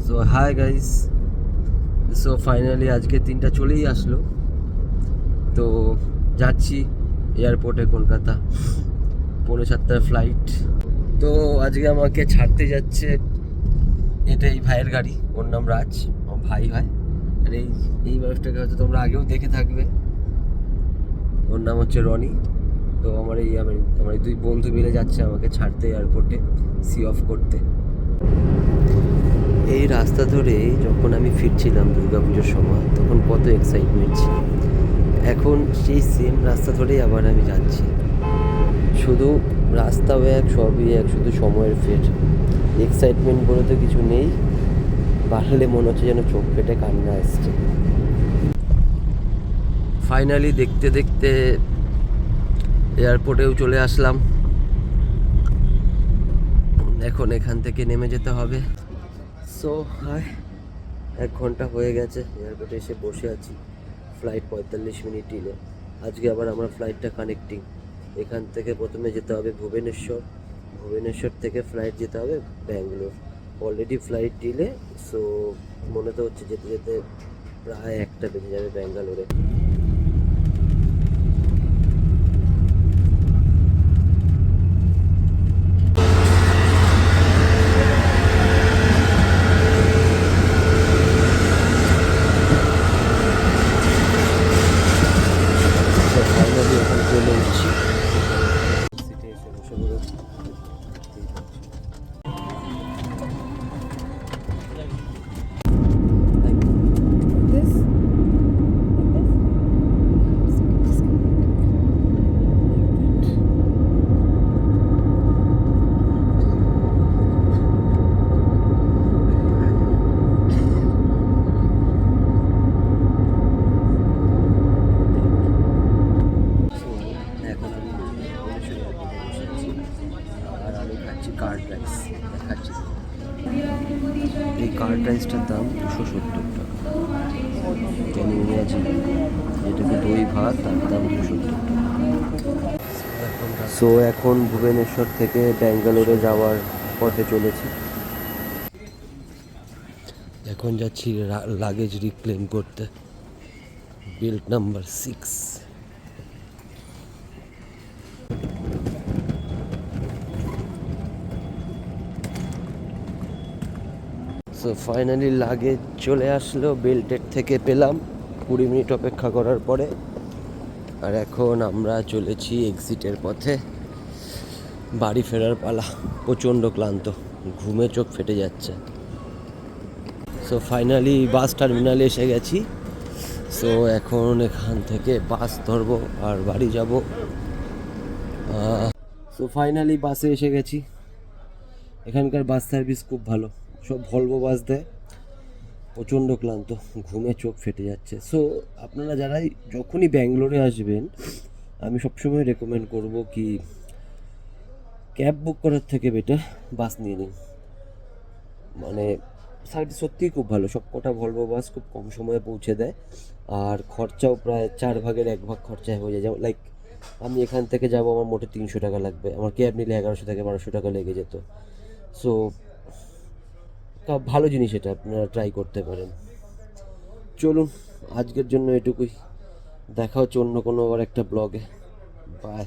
So hi guys, so finally আজকে 3টা চলেই আসলো। তো যাচ্ছি এয়ারপোর্টে, কলকাতা 7:45 ফ্লাইট। তো আজকে আমাকে ছাড়তে যাচ্ছে, এটা এই ভাইয়ের গাড়ি, ওর নাম রাজ, আমার ভাই হয়। আর এই মানুষটাকে হয়তো তোমরা আগেও দেখে থাকবে, ওর নাম হচ্ছে রনি। তো আমার এই দুই বন্ধু মিলে যাচ্ছে আমাকে ছাড়তে এয়ারপোর্টে, সি অফ করতে। এই রাস্তা ধরে যখন আমি ফিরছিলাম দুর্গাপুজোর সময়, তখন কত এক্সাইটমেন্ট ছিল। এখন সেই সেম রাস্তা ধরেই আবার আমি যাচ্ছি, শুধু রাস্তাও এক, সবই এক, শুধু সময়ের ফের। এক্সাইটমেন্ট বলে তো কিছু নেই, বাড়লে মনে হচ্ছে যেন চোখ ফেটে কান্না আসছে। ফাইনালি দেখতে দেখতে এয়ারপোর্টেও চলে আসলাম। এখন এখান থেকে নেমে যেতে হবে। সো হাই, 1 ঘন্টা হয়ে গেছে এয়ারপোর্টে এসে বসে আছি। Flight 45 minute delay. আজকে আবার আমার ফ্লাইটটা কানেক্টিং। এখান থেকে প্রথমে যেতে হবে ভুবনেশ্বর, ভুবনেশ্বর থেকে ফ্লাইট যেতে হবে Bangalore. Already flight delay, so মনে তো হচ্ছে যেতে যেতে প্রায় 1টা বেজে যাবে ব্যাঙ্গালোরে। ফাইনালি এখন চলে এসেছি, সিটে এসে বসে পড়েছি। এখন আমি ভুবনেশ্বর এয়ারপোর্টে বসে আছি, আর আমি খাচ্ছি কার্ড রাইস। দেখাচ্ছি, এই কার্ড রাইসটার দাম 270 টাকা। Can you imagine? এটাকে দই ভাত, তার দাম 270 টাকা। সো এখন ভুবনেশ্বর থেকে ব্যাঙ্গালোরে যাওয়ার পথে চলেছি। এখন যাচ্ছি লাগেজ রিক্লেম করতে, belt number 6। So finally luggage চলে আসলো, বেল্টের থেকে পেলাম 20 মিনিট অপেক্ষা করার পরে। আর এখন আমরা চলেছি এক্সিটের পথে, বাড়ি ফেরার পালা। প্রচণ্ড ক্লান্ত, ঘুমে চোখ ফেটে যাচ্ছে। সো ফাইনালি বাস টার্মিনালে এসে গেছি। সো এখন এখান থেকে বাস ধরবো আর বাড়ি যাব। সো ফাইনালি বাসে এসে গেছি। এখানকার বাস সার্ভিস খুব ভালো, সব ভলভো বাস দেয়। প্রচণ্ড ক্লান্ত, ঘুমে চোখ ফেটে যাচ্ছে। সো আপনারা যারাই যখনই ব্যাঙ্গালোরে আসবেন, আমি সবসময় রেকমেন্ড করব কি ক্যাব বুক করার থেকে বেটার বাস নিয়ে নিন। মানে সার্ভিস সত্যিই খুব ভালো, সব কটা ভলভো বাস খুব কম সময়ে পৌঁছে দেয়। আর খরচাও প্রায় 4 ভাগের 1 ভাগ খরচায় হয়ে যায়। যেমন লাইক আমি এখান থেকে যাব, আমার মোটে 300 টাকা লাগবে, আমার ক্যাব নিলে 1100 থেকে 1200 টাকা লেগে যেত। সো ভালো জিনিস, এটা আপনারা ট্রাই করতে পারেন। চলুন, আজকের জন্য এটুকুই। দেখা হচ্ছে অন্য কোনো আবার একটা ব্লগে। বাই।